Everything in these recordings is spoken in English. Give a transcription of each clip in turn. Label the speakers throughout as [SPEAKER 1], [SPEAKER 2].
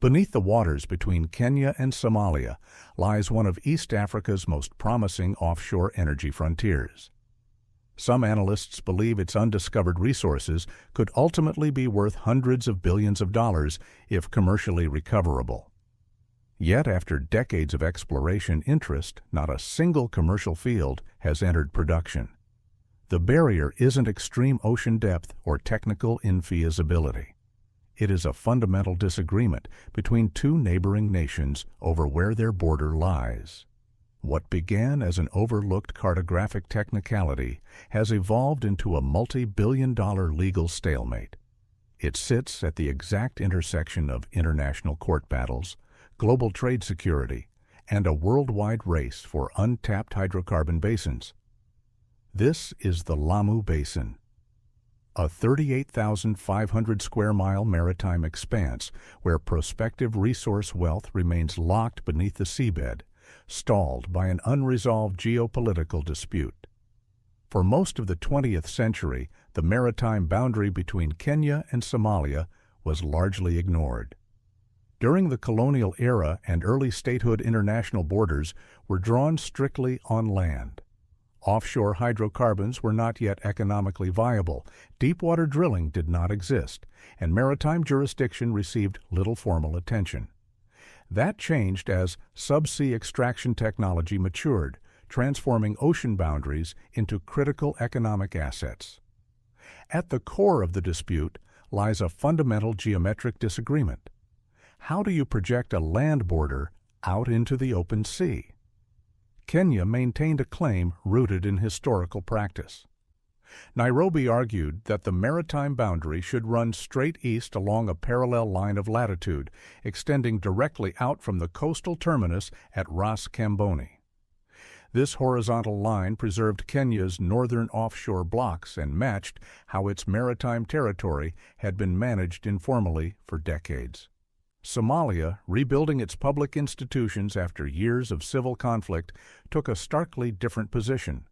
[SPEAKER 1] Beneath the waters between Kenya and Somalia lies one of East Africa's most promising offshore energy frontiers. Some analysts believe its undiscovered resources could ultimately be worth hundreds of billions of dollars if commercially recoverable. Yet, after decades of exploration interest, not a single commercial field has entered production. The barrier isn't extreme ocean depth or technical infeasibility. It is a fundamental disagreement between two neighboring nations over where their border lies. What began as an overlooked cartographic technicality has evolved into a multi-billion-dollar legal stalemate. It sits at the exact intersection of international court battles, global trade security, and a worldwide race for untapped hydrocarbon basins. This is the Lamu Basin, a 38,500 square mile maritime expanse where prospective resource wealth remains locked beneath the seabed, stalled by an unresolved geopolitical dispute. For most of the 20th century, the maritime boundary between Kenya and Somalia was largely ignored. During the colonial era and early statehood, international borders were drawn strictly on land. Offshore hydrocarbons were not yet economically viable, deepwater drilling did not exist, and maritime jurisdiction received little formal attention. That changed as subsea extraction technology matured, transforming ocean boundaries into critical economic assets. At the core of the dispute lies a fundamental geometric disagreement. How do you project a land border out into the open sea? Kenya maintained a claim rooted in historical practice. Nairobi argued that the maritime boundary should run straight east along a parallel line of latitude, extending directly out from the coastal terminus at Ras Kamboni. This horizontal line preserved Kenya's northern offshore blocks and matched how its maritime territory had been managed informally for decades. Somalia, rebuilding its public institutions after years of civil conflict, took a starkly different position.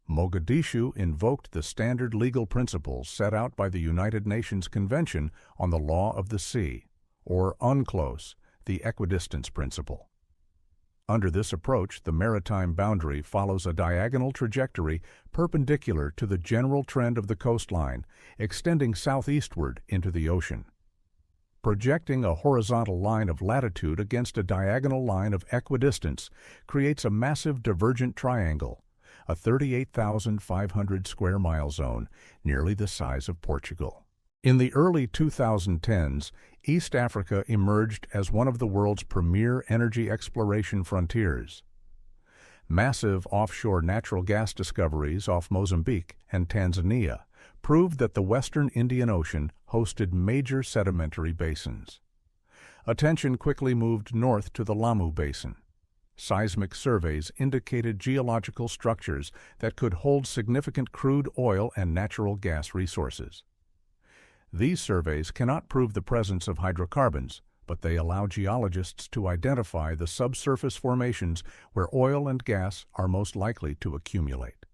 [SPEAKER 1] Mogadishu invoked the standard legal principles set out by the United Nations Convention on the Law of the Sea, or UNCLOS, the equidistance principle. Under this approach, the maritime boundary follows a diagonal trajectory perpendicular to the general trend of the coastline, extending southeastward into the ocean. Projecting a horizontal line of latitude against a diagonal line of equidistance creates a massive divergent triangle, a 38,500 square mile zone, nearly the size of Portugal. In the early 2010s, East Africa emerged as one of the world's premier energy exploration frontiers. Massive offshore natural gas discoveries off Mozambique and Tanzania proved that the western Indian Ocean hosted major sedimentary basins. Attention quickly moved north to the Lamu Basin. Seismic surveys indicated geological structures that could hold significant crude oil and natural gas resources. These surveys cannot prove the presence of hydrocarbons, but they allow geologists to identify the subsurface formations where oil and gas are most likely to accumulate.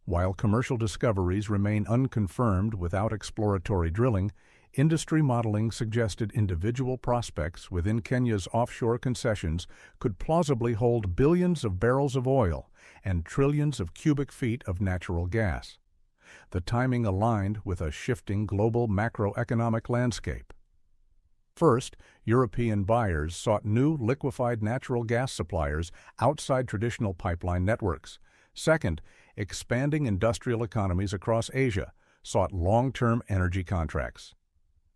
[SPEAKER 1] While commercial discoveries remain unconfirmed without exploratory drilling, industry modeling suggested individual prospects within Kenya's offshore concessions could plausibly hold billions of barrels of oil and trillions of cubic feet of natural gas. The timing aligned with a shifting global macroeconomic landscape. First, European buyers sought new liquefied natural gas suppliers outside traditional pipeline networks. Second, expanding industrial economies across Asia sought long-term energy contracts.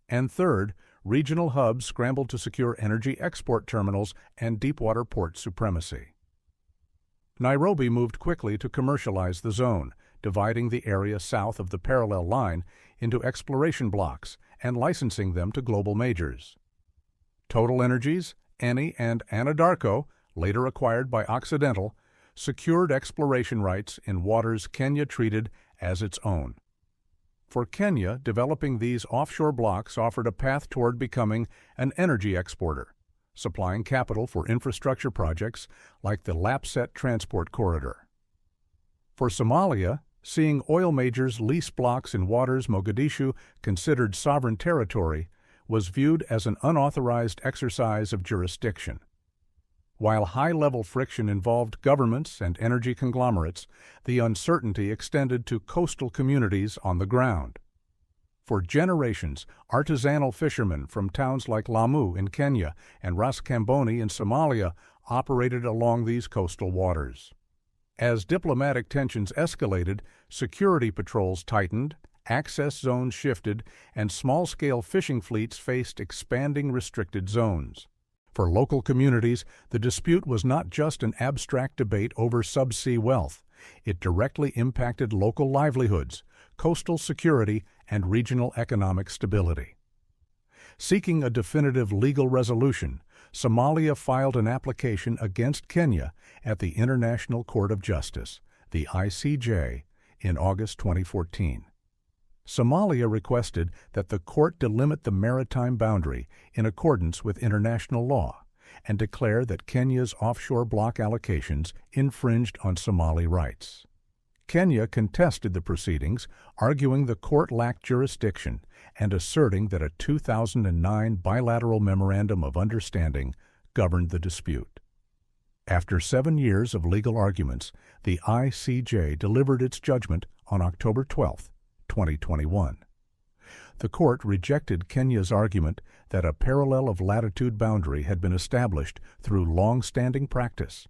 [SPEAKER 1] And third, regional hubs scrambled to secure energy export terminals and deepwater port supremacy. Nairobi moved quickly to commercialize the zone, dividing the area south of the parallel line into exploration blocks and licensing them to global majors. Total Energies, Eni, and Anadarko, later acquired by Occidental, secured exploration rights in waters Kenya treated as its own. For Kenya, developing these offshore blocks offered a path toward becoming an energy exporter, supplying capital for infrastructure projects like the Lapset Transport Corridor. For Somalia, seeing oil majors lease blocks in waters Mogadishu considered sovereign territory was viewed as an unauthorized exercise of jurisdiction. While high-level friction involved governments and energy conglomerates, the uncertainty extended to coastal communities on the ground. For generations, artisanal fishermen from towns like Lamu in Kenya and Ras Kamboni in Somalia operated along these coastal waters. As diplomatic tensions escalated, security patrols tightened, access zones shifted, and small-scale fishing fleets faced expanding restricted zones. For local communities, the dispute was not just an abstract debate over subsea wealth. It directly impacted local livelihoods, coastal security, and regional economic stability. Seeking a definitive legal resolution, Somalia filed an application against Kenya at the International Court of Justice, the ICJ, in August 2014. Somalia requested that the court delimit the maritime boundary in accordance with international law and declare that Kenya's offshore block allocations infringed on Somali rights. Kenya contested the proceedings, arguing the court lacked jurisdiction and asserting that a 2009 bilateral memorandum of understanding governed the dispute. After 7 years of legal arguments, the ICJ delivered its judgment on October 12, 2021. The court rejected Kenya's argument that a parallel of latitude boundary had been established through long-standing practice.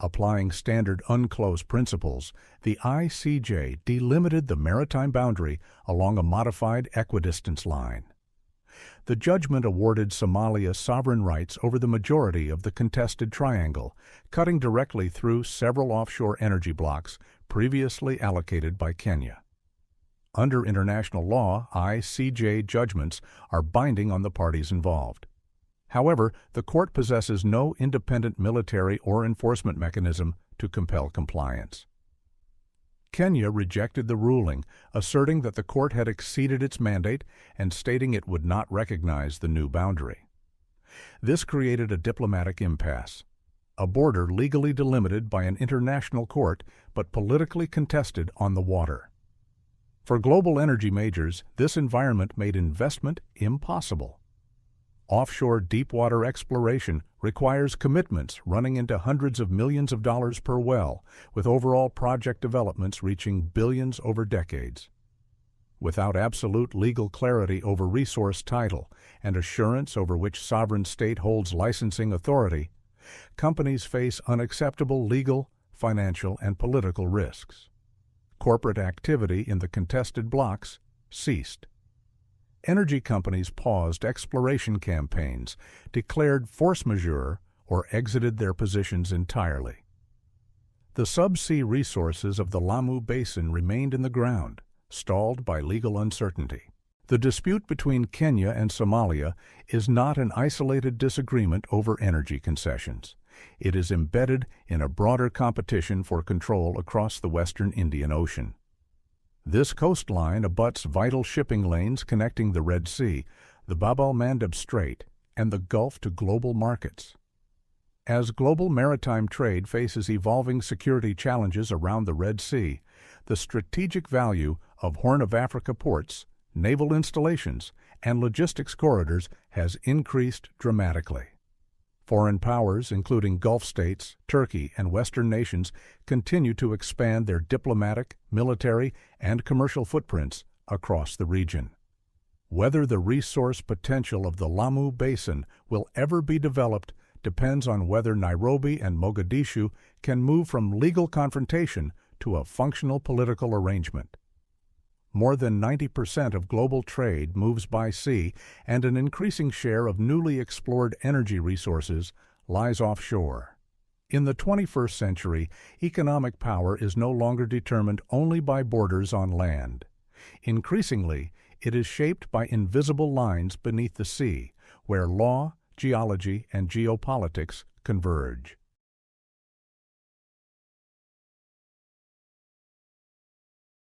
[SPEAKER 1] Applying standard UNCLOS principles, the ICJ delimited the maritime boundary along a modified equidistance line. The judgment awarded Somalia sovereign rights over the majority of the contested triangle, cutting directly through several offshore energy blocks previously allocated by Kenya. Under international law, ICJ judgments are binding on the parties involved. However, the court possesses no independent military or enforcement mechanism to compel compliance. Kenya rejected the ruling, asserting that the court had exceeded its mandate and stating it would not recognize the new boundary. This created a diplomatic impasse, a border legally delimited by an international court but politically contested on the water. For global energy majors, this environment made investment impossible. Offshore deepwater exploration requires commitments running into hundreds of millions of dollars per well, with overall project developments reaching billions over decades. Without absolute legal clarity over resource title and assurance over which sovereign state holds licensing authority, companies face unacceptable legal, financial, and political risks. Corporate activity in the contested blocks ceased. Energy companies paused exploration campaigns, declared force majeure, or exited their positions entirely. The subsea resources of the Lamu Basin remained in the ground, stalled by legal uncertainty. The dispute between Kenya and Somalia is not an isolated disagreement over energy concessions. It is embedded in a broader competition for control across the western Indian Ocean. This coastline abuts vital shipping lanes connecting the Red Sea, the Bab el-Mandeb Strait, and the Gulf to global markets. As global maritime trade faces evolving security challenges around the Red Sea, the strategic value of Horn of Africa ports, naval installations, and logistics corridors has increased dramatically. Foreign powers, including Gulf states, Turkey, and Western nations, continue to expand their diplomatic, military, and commercial footprints across the region. Whether the resource potential of the Lamu Basin will ever be developed depends on whether Nairobi and Mogadishu can move from legal confrontation to a functional political arrangement. More than 90% of global trade moves by sea, and an increasing share of newly explored energy resources lies offshore. In the 21st century, economic power is no longer determined only by borders on land. Increasingly, it is shaped by invisible lines beneath the sea, where law, geology, and geopolitics converge.